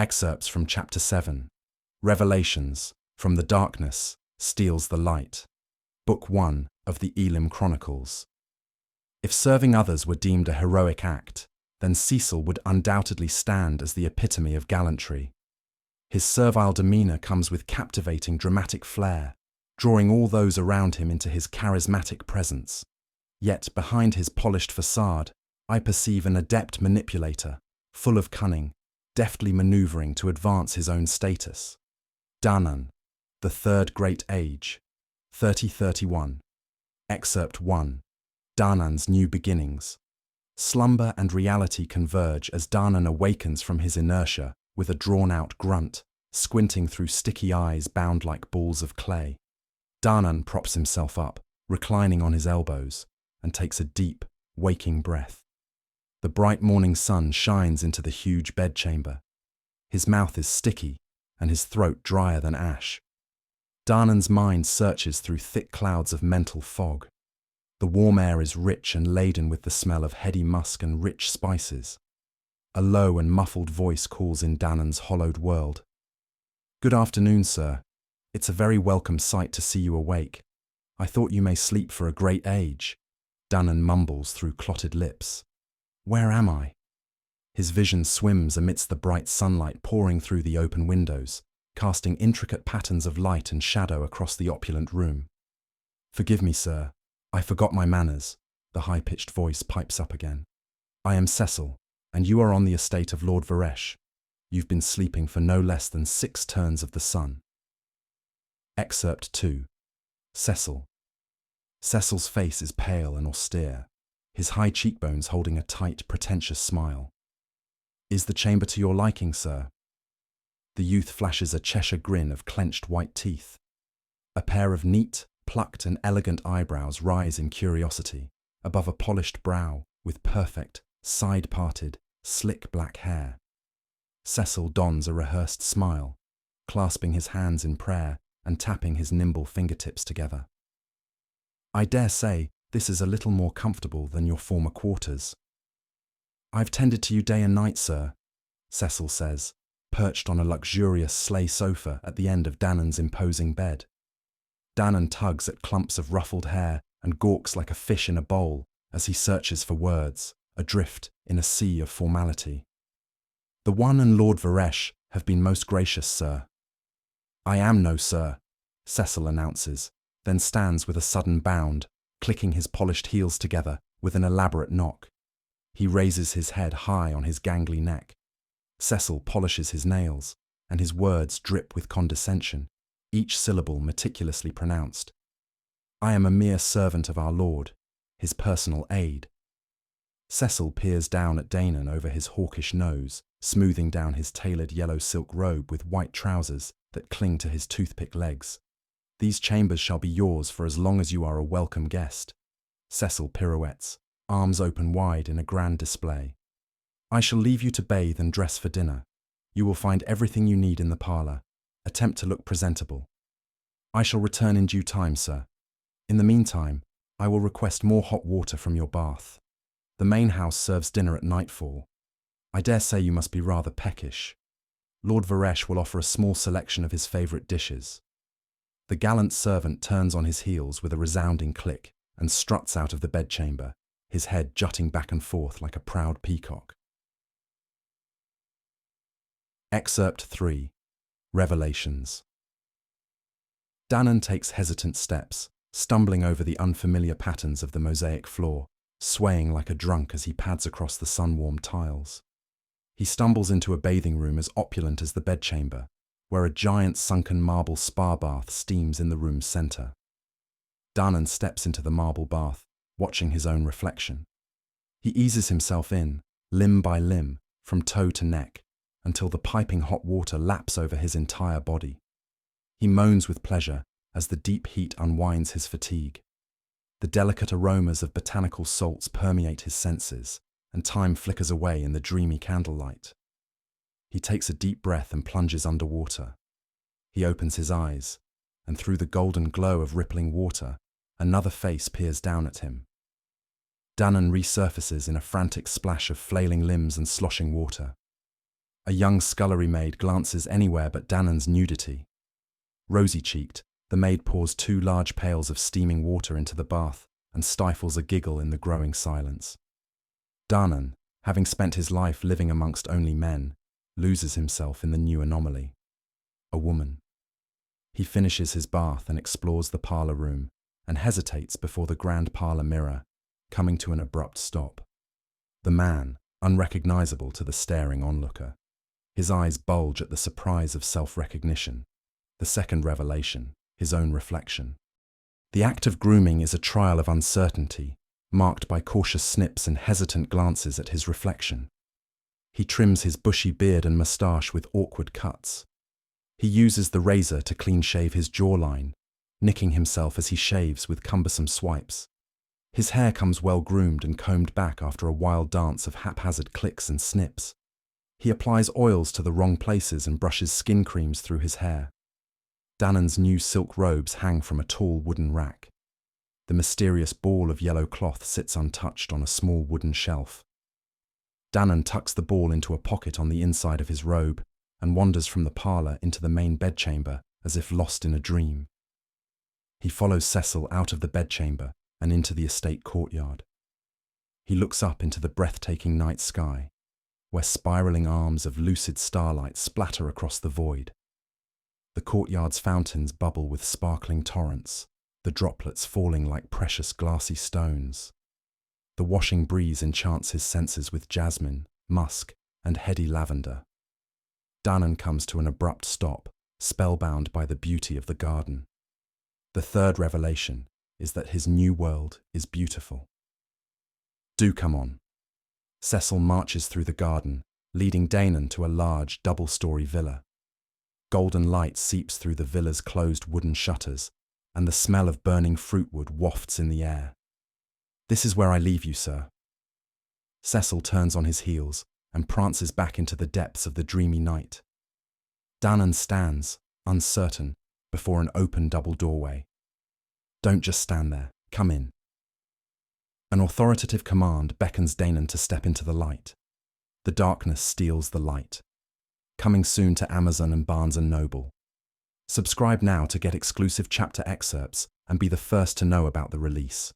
Excerpts from Chapter 7. Revelations, from the darkness, steals the light. Book 1 of the Elim Chronicles. If serving others were deemed a heroic act, then Cecil would undoubtedly stand as the epitome of gallantry. His servile demeanor comes with captivating dramatic flair, drawing all those around him into his charismatic presence. Yet behind his polished facade, I perceive an adept manipulator, full of cunning, deftly maneuvering to advance his own status. Danan, the Third Great Age, 3031. Excerpt 1. Danan's New Beginnings. Slumber and reality converge as Danan awakens from his inertia with a drawn-out grunt, squinting through sticky eyes bound like balls of clay. Danan props himself up, reclining on his elbows, and takes a deep, waking breath. The bright morning sun shines into the huge bedchamber. His mouth is sticky, and his throat drier than ash. Danan's mind searches through thick clouds of mental fog. The warm air is rich and laden with the smell of heady musk and rich spices. A low and muffled voice calls in Danan's hollowed world. "Good afternoon, sir. It's a very welcome sight to see you awake. I thought you may sleep for a great age," Danan mumbles through clotted lips. "Where am I?" His vision swims amidst the bright sunlight pouring through the open windows, casting intricate patterns of light and shadow across the opulent room. "Forgive me, sir. I forgot my manners," the high-pitched voice pipes up again. "I am Cecil, and you are on the estate of Lord Varesh. You've been sleeping for no less than 6 turns of the sun." Excerpt 2. Cecil. Cecil's face is pale and austere, his high cheekbones holding a tight, pretentious smile. "Is the chamber to your liking, sir?" The youth flashes a Cheshire grin of clenched white teeth. A pair of neat, plucked and elegant eyebrows rise in curiosity, above a polished brow with perfect, side-parted, slick black hair. Cecil dons a rehearsed smile, clasping his hands in prayer and tapping his nimble fingertips together. "I dare say this is a little more comfortable than your former quarters." "I've tended to you day and night, sir," Cecil says, perched on a luxurious sleigh sofa at the end of Danan's imposing bed. Danan tugs at clumps of ruffled hair and gawks like a fish in a bowl as he searches for words, adrift in a sea of formality. "The one and Lord Varesh have been most gracious, sir." "I am no sir," Cecil announces, then stands with a sudden bound, clicking his polished heels together with an elaborate knock. He raises his head high on his gangly neck. Cecil polishes his nails, and his words drip with condescension, each syllable meticulously pronounced. "I am a mere servant of our Lord, his personal aide." Cecil peers down at Danan over his hawkish nose, smoothing down his tailored yellow silk robe with white trousers that cling to his toothpick legs. "These chambers shall be yours for as long as you are a welcome guest." Cecil pirouettes, arms open wide in a grand display. "I shall leave you to bathe and dress for dinner. You will find everything you need in the parlor. Attempt to look presentable. I shall return in due time, sir. In the meantime, I will request more hot water from your bath. The main house serves dinner at nightfall. I dare say you must be rather peckish. Lord Varesh will offer a small selection of his favourite dishes." The gallant servant turns on his heels with a resounding click and struts out of the bedchamber, his head jutting back and forth like a proud peacock. Excerpt 3. Revelations. Danan takes hesitant steps, stumbling over the unfamiliar patterns of the mosaic floor, swaying like a drunk as he pads across the sun-warmed tiles. He stumbles into a bathing room as opulent as the bedchamber, where a giant sunken marble spa bath steams in the room's centre. Danan steps into the marble bath, watching his own reflection. He eases himself in, limb by limb, from toe to neck, until the piping hot water laps over his entire body. He moans with pleasure as the deep heat unwinds his fatigue. The delicate aromas of botanical salts permeate his senses, and time flickers away in the dreamy candlelight. He takes a deep breath and plunges underwater. He opens his eyes, and through the golden glow of rippling water, another face peers down at him. Danan resurfaces in a frantic splash of flailing limbs and sloshing water. A young scullery maid glances anywhere but Danan's nudity. Rosy-cheeked, the maid pours 2 large pails of steaming water into the bath and stifles a giggle in the growing silence. Danan, having spent his life living amongst only men, loses himself in the new anomaly. A woman. He finishes his bath and explores the parlor room and hesitates before the grand parlor mirror, coming to an abrupt stop. The man, unrecognizable to the staring onlooker. His eyes bulge at the surprise of self-recognition. The second revelation, his own reflection. The act of grooming is a trial of uncertainty, marked by cautious snips and hesitant glances at his reflection. He trims his bushy beard and moustache with awkward cuts. He uses the razor to clean-shave his jawline, nicking himself as he shaves with cumbersome swipes. His hair comes well-groomed and combed back after a wild dance of haphazard clicks and snips. He applies oils to the wrong places and brushes skin creams through his hair. Danan's new silk robes hang from a tall wooden rack. The mysterious ball of yellow cloth sits untouched on a small wooden shelf. Danan tucks the ball into a pocket on the inside of his robe and wanders from the parlor into the main bedchamber as if lost in a dream. He follows Cecil out of the bedchamber and into the estate courtyard. He looks up into the breathtaking night sky, where spiraling arms of lucid starlight splatter across the void. The courtyard's fountains bubble with sparkling torrents, the droplets falling like precious glassy stones. The washing breeze enchants his senses with jasmine, musk, and heady lavender. Danan comes to an abrupt stop, spellbound by the beauty of the garden. The third revelation is that his new world is beautiful. Do come on. Cecil marches through the garden, leading Danan to a large, double-story villa. Golden light seeps through the villa's closed wooden shutters, and the smell of burning fruitwood wafts in the air. This is where I leave you, sir. Cecil turns on his heels and prances back into the depths of the dreamy night. Danan stands, uncertain, before an open double doorway. Don't just stand there, come in. An authoritative command beckons Danan to step into the light. The darkness steals the light. Coming soon to Amazon and Barnes & Noble. Subscribe now to get exclusive chapter excerpts and be the first to know about the release.